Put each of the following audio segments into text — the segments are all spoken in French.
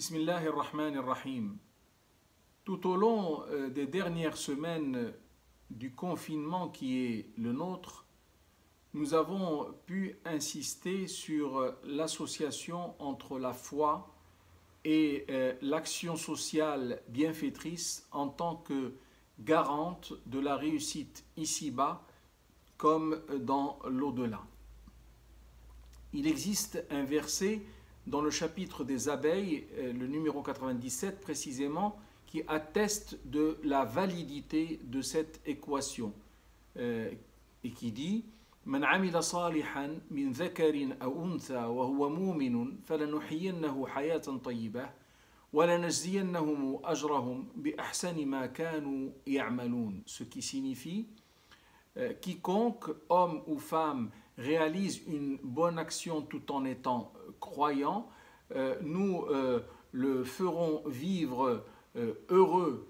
Bismillahir Rahmanir Rahim. Tout au long des dernières semaines du confinement qui est le nôtre, nous avons pu insister sur l'association entre la foi et l'action sociale bienfaitrice en tant que garante de la réussite ici-bas comme dans l'au-delà. Il existe un verset dans le chapitre des abeilles, le numéro 97 précisément, qui atteste de la validité de cette équation et qui dit من عمل صالحا من ذكر أو أنثى وهو مؤمن فلنحيينه حياة طيبة ولنجزينهم أجرهم بأحسن ما كانوا يعملون. Ce qui signifie quiconque, homme ou femme, réalise une bonne action tout en étant croyant, nous le ferons vivre heureux,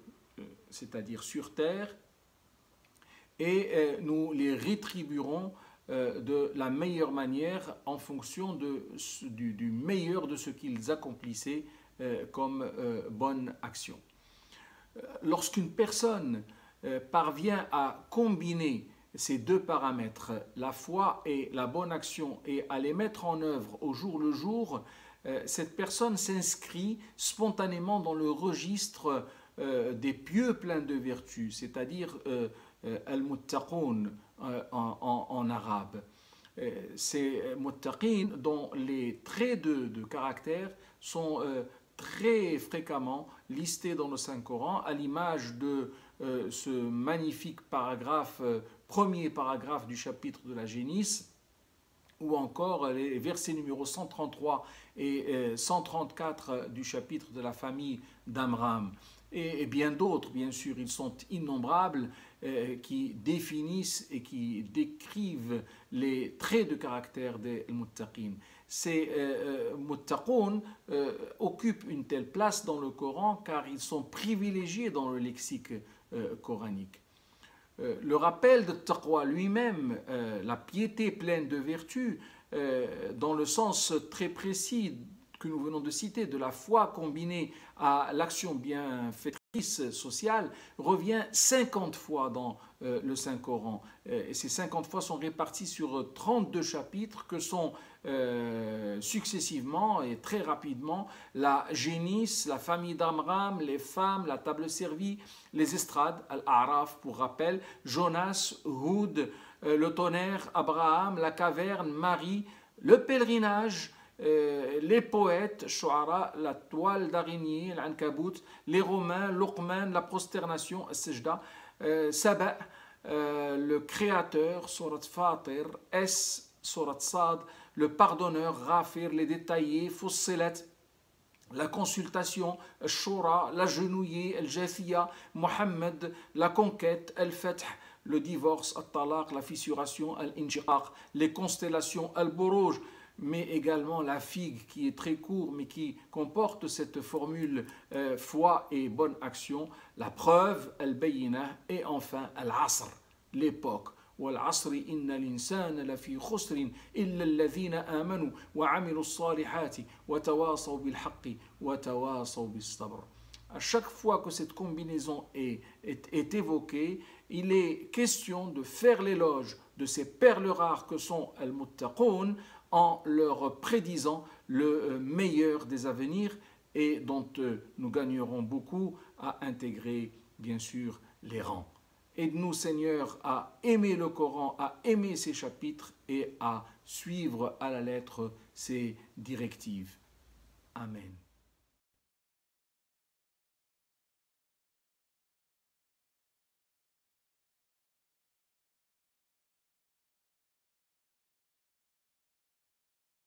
c'est-à-dire sur terre, et nous les rétribuerons de la meilleure manière en fonction du meilleur de ce qu'ils accomplissaient comme bonne action. Lorsqu'une personne parvient à combiner ces deux paramètres, la foi et la bonne action, et à les mettre en œuvre au jour le jour, cette personne s'inscrit spontanément dans le registre des pieux pleins de vertus, c'est-à-dire al-muttaqoun en arabe. Ces muttaqin dont les traits de caractère sont très fréquemment listés dans le Saint-Coran, à l'image de ce magnifique paragraphe, premier paragraphe du chapitre de la génisse, ou encore les versets numéro 133 et 134 du chapitre de la famille d'Amram. Et bien d'autres, bien sûr, ils sont innombrables, qui définissent et qui décrivent les traits de caractère des muttaqin. Ces muttaqoun occupent une telle place dans le Coran car ils sont privilégiés dans le lexique coranique. Le rappel de taqwa lui-même, la piété pleine de vertu, dans le sens très précis que nous venons de citer, de la foi combinée à l'action bienfaitrice sociale, revient 50 fois dans le Saint-Coran. Et ces 50 fois sont répartis sur 32 chapitres que sont successivement et très rapidement la génisse, la famille d'Amram, les femmes, la table servie, les estrades, Al-A'raf pour rappel, Jonas, Houd, le tonnerre, Abraham, la caverne, Marie, le pèlerinage, les poètes, Shu'ara, la toile d'araignée, l'Ankabout, les Romains, Luqman, la prosternation, Sajda, Saba, le créateur, Surat Fatir, Surat Sad, le pardonneur, Ghafir, les détaillés, Fussilat, la consultation, Shura, l'agenouillé, Al-Jathiya, Mohammed, la conquête, Al-Fath, le divorce, Al-Talaq, la fissuration, Al-Injiqaq, les constellations, Al-Buruj, mais également la figue qui est très court mais qui comporte cette formule foi et bonne action, la preuve, al-bayinah, et enfin al-asr, l'époque. والعصر إن الإنسان لفي خسر إلا الذين آمنوا وعملوا الصالحات وتواصوا بالحق وتواصوا بالصبر. À chaque fois que cette combinaison est évoquée, il est question de faire l'éloge de ces perles rares que sont al-muttaqoun en leur prédisant le meilleur des avenirs et dont nous gagnerons beaucoup à intégrer bien sûr les rangs. Aide-nous Seigneur à aimer le Coran, à aimer ses chapitres et à suivre à la lettre ses directives. Amen.